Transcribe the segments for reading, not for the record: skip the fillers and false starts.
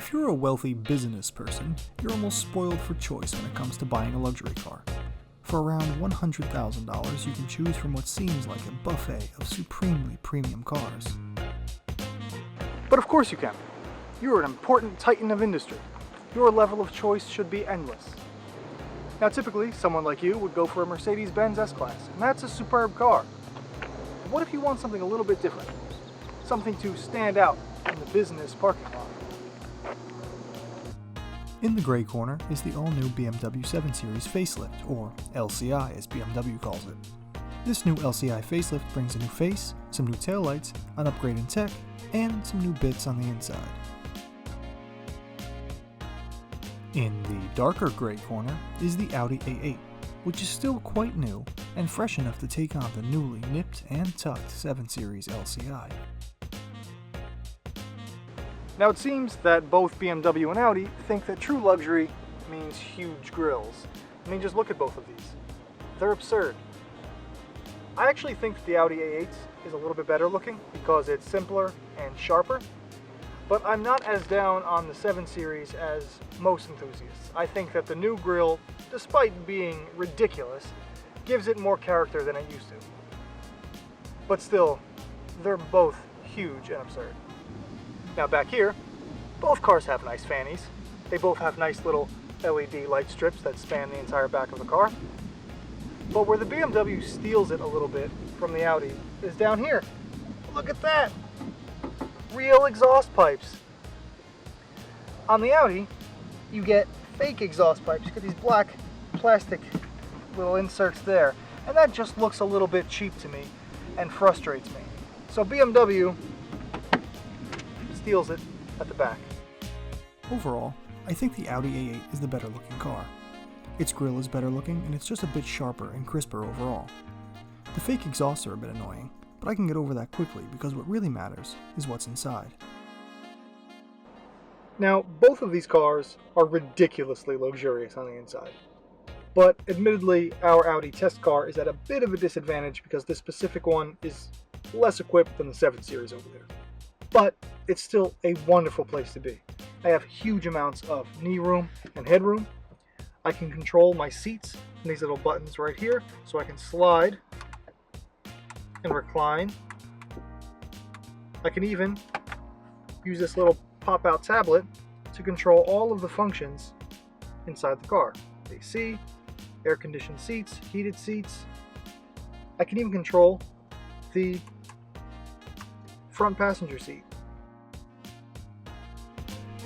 If you're a wealthy business person, you're almost spoiled for choice when it comes to buying a luxury car. For around $100,000, you can choose from what seems like a buffet of supremely premium cars. But of course you can. You're an important titan of industry. Your level of choice should be endless. Now typically, someone like you would go for a Mercedes-Benz S-Class, and that's a superb car. But what if you want something a little bit different? Something to stand out in the business parking lot. In the gray corner is the all-new BMW 7 Series facelift, or LCI as BMW calls it. This new LCI facelift brings a new face, some new taillights, an upgrade in tech, and some new bits on the inside. In the darker gray corner is the Audi A8, which is still quite new and fresh enough to take on the newly nipped and tucked 7 Series LCI. Now it seems that both BMW and Audi think that true luxury means huge grills. I mean, just look at both of these. They're absurd. I actually think that the Audi A8 is a little bit better looking because it's simpler and sharper, but I'm not as down on the 7 Series as most enthusiasts. I think that the new grille, despite being ridiculous, gives it more character than it used to. But still, they're both huge and absurd. Now back here, both cars have nice fannies. They both have nice little LED light strips that span the entire back of the car. But where the BMW steals it a little bit from the Audi is down here. Look at that! Real exhaust pipes. On the Audi, you get fake exhaust pipes. You get these black plastic little inserts there. And that just looks a little bit cheap to me and frustrates me. So BMW steals it at the back. Overall, I think the Audi A8 is the better looking car. Its grille is better looking and it's just a bit sharper and crisper overall. The fake exhausts are a bit annoying, but I can get over that quickly because what really matters is what's inside. Now, both of these cars are ridiculously luxurious on the inside. But admittedly, our Audi test car is at a bit of a disadvantage because this specific one is less equipped than the 7 Series over there. But it's still a wonderful place to be. I have huge amounts of knee room and headroom. I can control my seats from these little buttons right here, so I can slide and recline. I can even use this little pop-out tablet to control all of the functions inside the car. AC, air-conditioned seats, heated seats. I can even control the front passenger seat.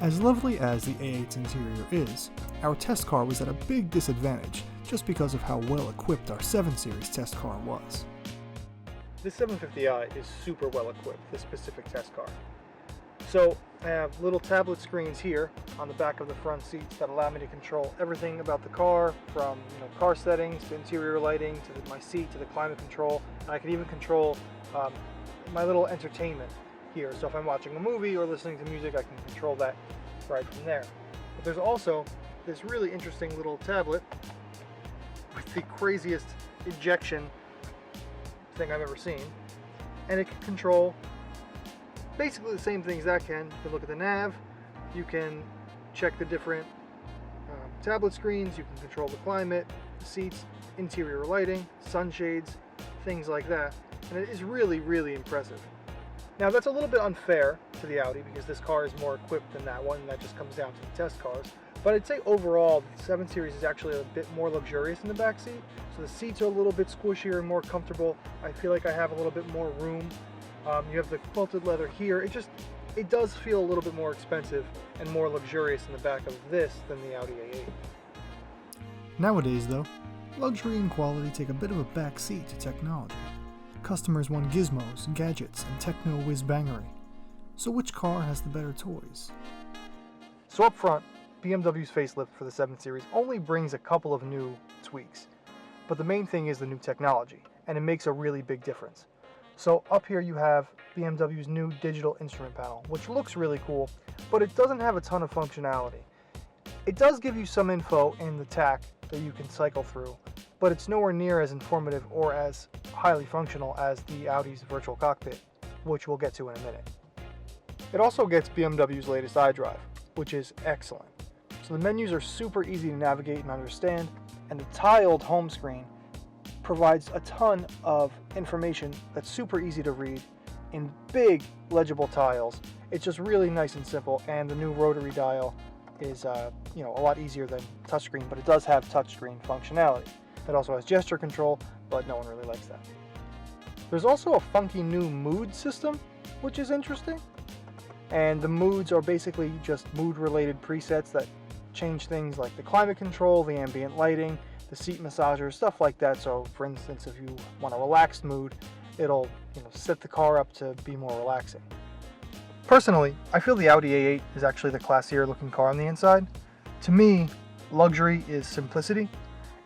As lovely as the A8's interior is, our test car was at a big disadvantage just because of how well equipped our 7 Series test car was. This 750i is super well equipped, this specific test car. So I have little tablet screens here on the back of the front seats that allow me to control everything about the car, from car settings to interior lighting to my seat to the climate control. And I can even control my little entertainment here. So if I'm watching a movie or listening to music, I can control that right from there. But there's also this really interesting little tablet with the craziest ejection thing I've ever seen. And it can control basically the same things that can. You can look at the nav, you can check the different tablet screens, you can control the climate, the seats, interior lighting, sunshades, things like that. And it is really, really impressive. Now that's a little bit unfair to the Audi because this car is more equipped than that one, and that just comes down to the test cars. But I'd say overall the 7 Series is actually a bit more luxurious in the back seat. So the seats are a little bit squishier and more comfortable. I feel like I have a little bit more room. You have the quilted leather here. It does feel a little bit more expensive and more luxurious in the back of this than the Audi A8. Nowadays though, luxury and quality take a bit of a back seat to technology. Customers want gizmos, gadgets, and techno whiz-bangery. So which car has the better toys? So up front, BMW's facelift for the 7 Series only brings a couple of new tweaks. But the main thing is the new technology, and it makes a really big difference. So up here you have BMW's new digital instrument panel, which looks really cool, but it doesn't have a ton of functionality. It does give you some info in the TAC that you can cycle through, but it's nowhere near as informative or as highly functional as the Audi's virtual cockpit, which we'll get to in a minute. It also gets BMW's latest iDrive, which is excellent. So the menus are super easy to navigate and understand, and the tiled home screen provides a ton of information that's super easy to read in big legible tiles. It's just really nice and simple, and the new rotary dial is a lot easier than touchscreen, but it does have touchscreen functionality. It also has gesture control, but no one really likes that. There's also a funky new mood system, which is interesting. And the moods are basically just mood-related presets that change things like the climate control, the ambient lighting, the seat massager, stuff like that. So for instance, if you want a relaxed mood, it'll set the car up to be more relaxing. Personally, I feel the Audi A8 is actually the classier looking car on the inside. To me, luxury is simplicity,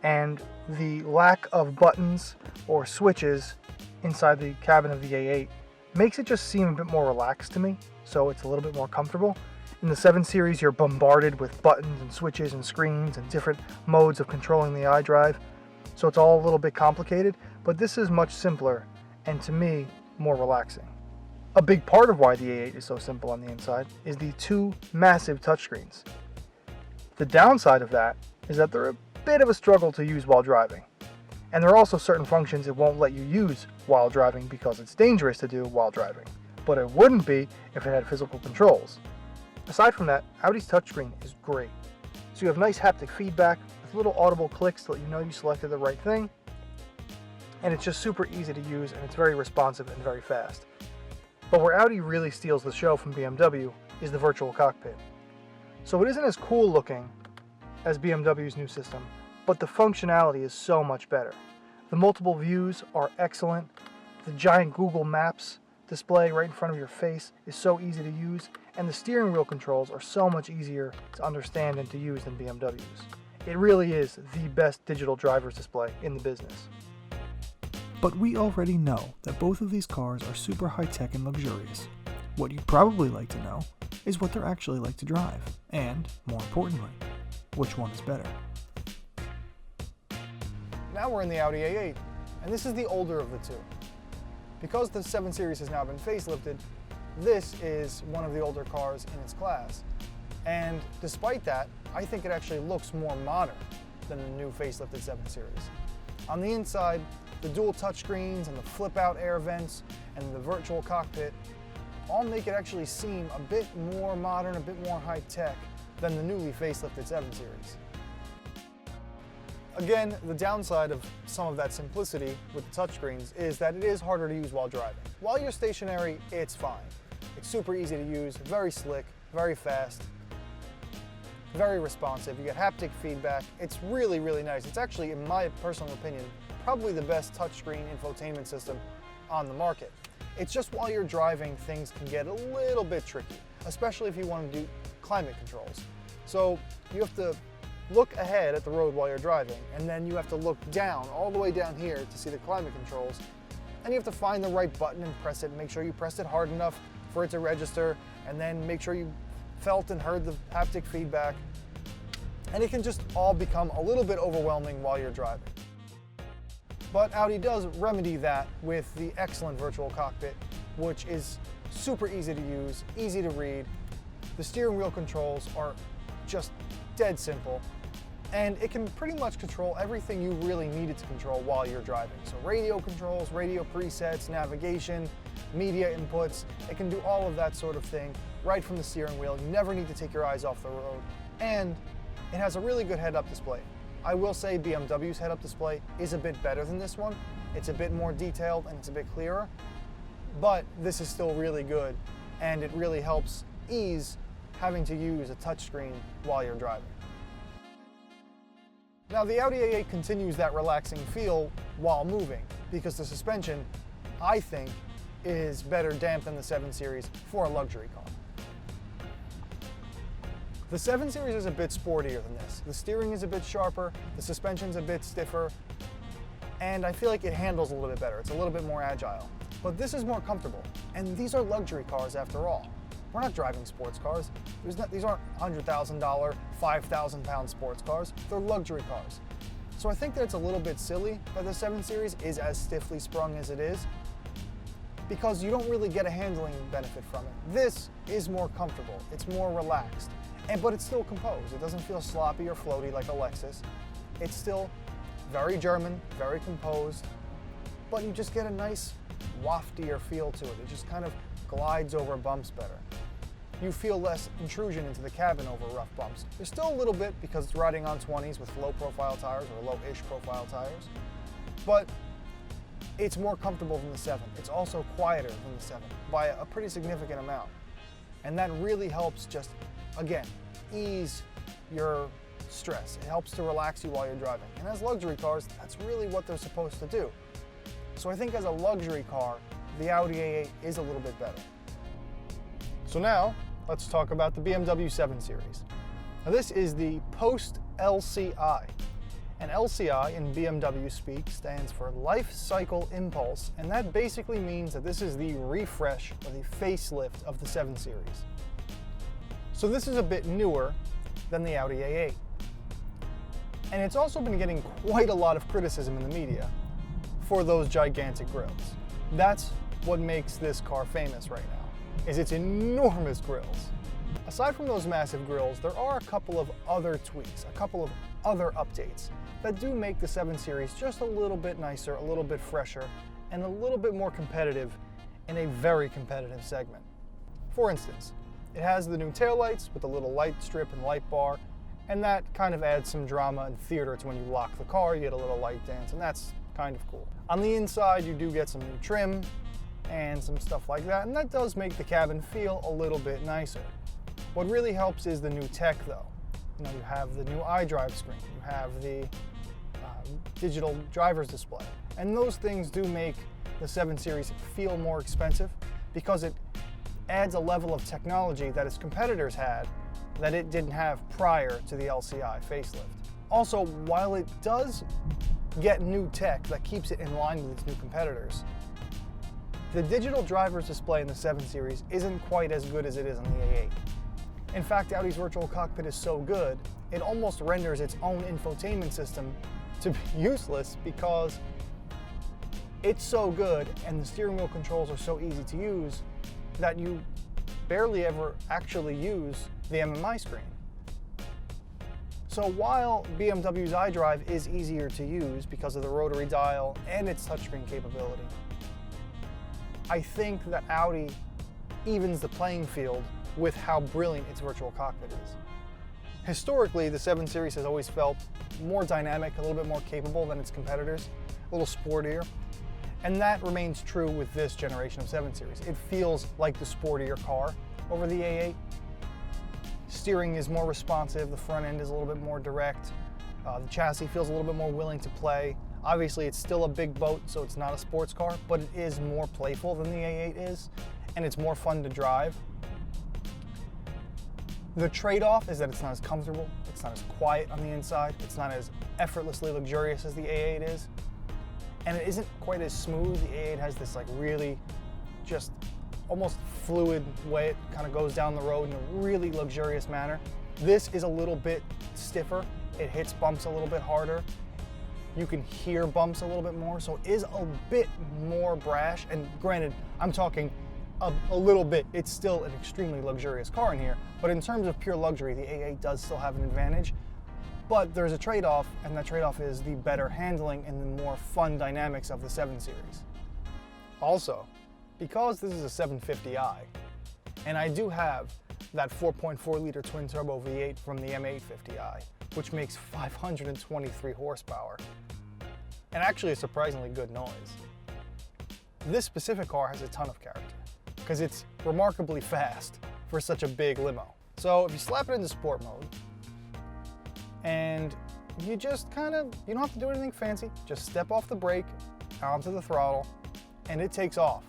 and the lack of buttons or switches inside the cabin of the A8 makes it just seem a bit more relaxed to me, so it's a little bit more comfortable. In the 7 Series, you're bombarded with buttons and switches and screens and different modes of controlling the iDrive, so it's all a little bit complicated, but this is much simpler and, to me, more relaxing. A big part of why the A8 is so simple on the inside is the 2 massive touchscreens. The downside of that is that they're a bit of a struggle to use while driving. And there are also certain functions it won't let you use while driving because it's dangerous to do while driving. But it wouldn't be if it had physical controls. Aside from that, Audi's touchscreen is great. So you have nice haptic feedback with little audible clicks to let you know you selected the right thing. And it's just super easy to use, and it's very responsive and very fast. But where Audi really steals the show from BMW is the virtual cockpit. So it isn't as cool looking as BMW's new system, but the functionality is so much better. The multiple views are excellent. The giant Google Maps display right in front of your face is so easy to use, and the steering wheel controls are so much easier to understand and to use than BMW's. It really is the best digital driver's display in the business. But we already know that both of these cars are super high-tech and luxurious. What you'd probably like to know is what they're actually like to drive, and, more importantly, which one is better. Now we're in the Audi A8, and this is the older of the two. Because the 7 Series has now been facelifted, this is one of the older cars in its class. And despite that, I think it actually looks more modern than the new facelifted 7 Series. On the inside, the dual touchscreens and the flip-out air vents and the virtual cockpit all make it actually seem a bit more modern, a bit more high-tech than the newly facelifted 7 Series. Again, the downside of some of that simplicity with the touchscreens is that it is harder to use while driving. While you're stationary, it's fine. It's super easy to use, very slick, very fast, very responsive. You get haptic feedback. It's really, really nice. It's actually, in my personal opinion, probably the best touchscreen infotainment system on the market. It's just while you're driving, things can get a little bit tricky, especially if you want to do climate controls. So you have to look ahead at the road while you're driving, and then you have to look down, all the way down here to see the climate controls, and you have to find the right button and press it, make sure you pressed it hard enough for it to register, and then make sure you felt and heard the haptic feedback, and it can just all become a little bit overwhelming while you're driving. But Audi does remedy that with the excellent virtual cockpit, which is super easy to use, easy to read. The steering wheel controls are just dead simple, and it can pretty much control everything you really need it to control while you're driving. So radio controls, radio presets, navigation, media inputs, it can do all of that sort of thing right from the steering wheel. You never need to take your eyes off the road, and it has a really good head-up display. I will say BMW's head-up display is a bit better than this one. It's a bit more detailed and it's a bit clearer, but this is still really good, and it really helps ease having to use a touchscreen while you're driving. Now the Audi A8 continues that relaxing feel while moving because the suspension, I think, is better damped than the 7 Series for a luxury car. The 7 Series is a bit sportier than this. The steering is a bit sharper, the suspension's a bit stiffer, and I feel like it handles a little bit better. It's a little bit more agile. But this is more comfortable, and these are luxury cars after all. We're not driving sports cars. These aren't $100,000, 5,000 pound sports cars. They're luxury cars. So I think that it's a little bit silly that the 7 Series is as stiffly sprung as it is, because you don't really get a handling benefit from it. This is more comfortable. It's more relaxed. but it's still composed. It doesn't feel sloppy or floaty like a Lexus. It's still very German, very composed, but you just get a nice waftier feel to it. It just kind of glides over bumps better. You feel less intrusion into the cabin over rough bumps. There's still a little bit because it's riding on 20s with low profile tires or low-ish profile tires, but it's more comfortable than the 7. It's also quieter than the 7 by a pretty significant amount. And that really helps just, again, ease your stress. It helps to relax you while you're driving. And as luxury cars, that's really what they're supposed to do. So I think as a luxury car, the Audi A8 is a little bit better. So now, let's talk about the BMW 7 Series. Now this is the post-LCI. And LCI in BMW speak stands for Life Cycle Impulse, and that basically means that this is the refresh or the facelift of the 7 Series. So this is a bit newer than the Audi A8. And it's also been getting quite a lot of criticism in the media for those gigantic grills. That's what makes this car famous right now, is its enormous grills. Aside from those massive grills, there are a couple of other tweaks, a couple of other updates that do make the 7 Series just a little bit nicer, a little bit fresher, and a little bit more competitive in a very competitive segment. For instance, it has the new taillights with the little light strip and light bar, and that kind of adds some drama and theater to when you lock the car, you get a little light dance, and that's kind of cool. On the inside, you do get some new trim and some stuff like that, and that does make the cabin feel a little bit nicer. What really helps is the new tech though. You know, you have the new iDrive screen, you have the digital driver's display, and those things do make the 7 Series feel more expensive because it adds a level of technology that its competitors had that it didn't have prior to the LCI facelift. Also, while it does get new tech that keeps it in line with its new competitors, the digital driver's display in the 7 Series isn't quite as good as it is on the A8. In fact, Audi's virtual cockpit is so good, it almost renders its own infotainment system to be useless because it's so good and the steering wheel controls are so easy to use that you barely ever actually use the MMI screen. So while BMW's iDrive is easier to use because of the rotary dial and its touchscreen capability, I think that Audi evens the playing field with how brilliant its virtual cockpit is. Historically, the 7 Series has always felt more dynamic, a little bit more capable than its competitors, a little sportier, and that remains true with this generation of 7 Series. It feels like the sportier car over the A8. Steering is more responsive, the front end is a little bit more direct, the chassis feels a little bit more willing to play. Obviously, it's still a big boat, so it's not a sports car, but it is more playful than the A8 is, and it's more fun to drive. The trade-off is that it's not as comfortable, it's not as quiet on the inside, it's not as effortlessly luxurious as the A8 is, and it isn't quite as smooth. The A8 has this like really just almost fluid way it kind of goes down the road in a really luxurious manner. This is a little bit stiffer, it hits bumps a little bit harder, you can hear bumps a little bit more, so it is a bit more brash, and granted, I'm talking a little bit. It's still an extremely luxurious car in here, but in terms of pure luxury, the A8 does still have an advantage. But there's a trade-off, and that trade-off is the better handling and the more fun dynamics of the 7 Series. Also, because this is a 750i, and I do have that 4.4 liter twin-turbo V8 from the M850i, which makes 523 horsepower, and actually a surprisingly good noise. This specific car has a ton of character, because it's remarkably fast for such a big limo. So if you slap it into sport mode, and you just kind of, you don't have to do anything fancy, just step off the brake, onto the throttle, and it takes off.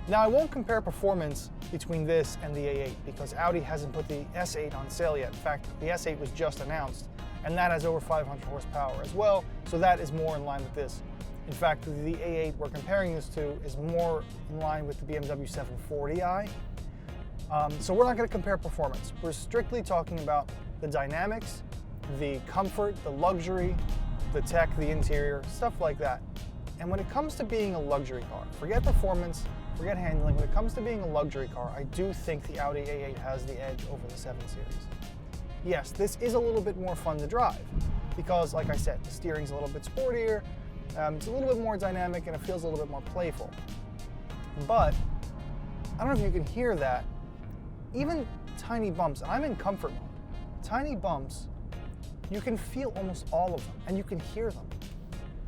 Now I won't compare performance between this and the A8 because Audi hasn't put the S8 on sale yet. In fact, the S8 was just announced, and that has over 500 horsepower as well, so that is more in line with this. In fact, the A8 we're comparing this to is more in line with the BMW 750i. So we're not going to compare performance. We're strictly talking about the dynamics, the comfort, the luxury, the tech, the interior, stuff like that. And when it comes to being a luxury car, forget performance, forget handling, when it comes to being a luxury car, I do think the Audi A8 has the edge over the 7 Series. Yes, this is a little bit more fun to drive because, like I said, the steering's a little bit sportier, it's a little bit more dynamic, and it feels a little bit more playful. But I don't know if you can hear that. Even tiny bumps, and I'm in comfort mode, tiny bumps, you can feel almost all of them, and you can hear them.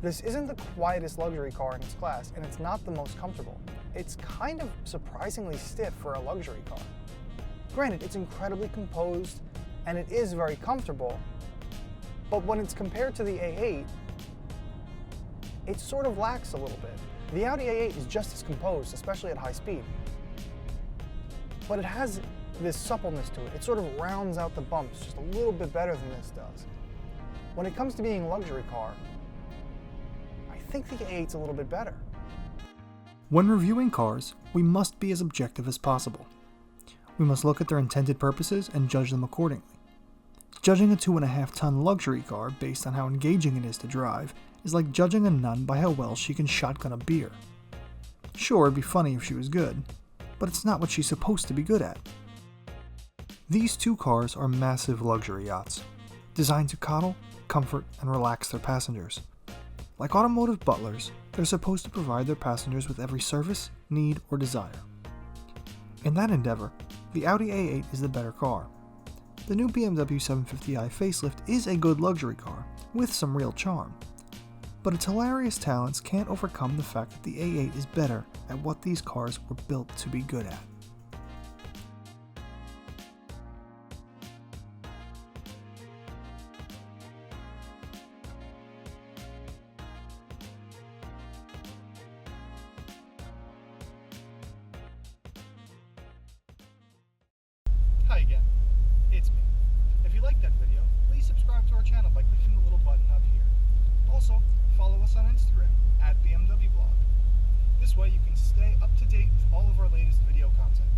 This isn't the quietest luxury car in its class, and it's not the most comfortable. It's kind of surprisingly stiff for a luxury car. Granted, it's incredibly composed, and it is very comfortable, but when it's compared to the A8, it sort of lacks a little bit. The Audi A8 is just as composed, especially at high speed, but it has this suppleness to it. It sort of rounds out the bumps just a little bit better than this does. When it comes to being a luxury car, I think the A8's a little bit better. When reviewing cars, we must be as objective as possible. We must look at their intended purposes and judge them accordingly. Judging a 2.5-ton luxury car based on how engaging it is to drive is like judging a nun by how well she can shotgun a beer. Sure, it'd be funny if she was good, but it's not what she's supposed to be good at. These two cars are massive luxury yachts, designed to coddle, comfort, and relax their passengers. Like automotive butlers, they're supposed to provide their passengers with every service, need, or desire. In that endeavor, the Audi A8 is the better car. The new BMW 750i facelift is a good luxury car, with some real charm. But its hilarious talents can't overcome the fact that the A8 is better at what these cars were built to be good at. Hi again, it's me. If you liked that video, please subscribe to our channel by clicking the little button up here. Also, follow us on Instagram @BMWBLOG. This way you can stay up to date with all of our latest video content.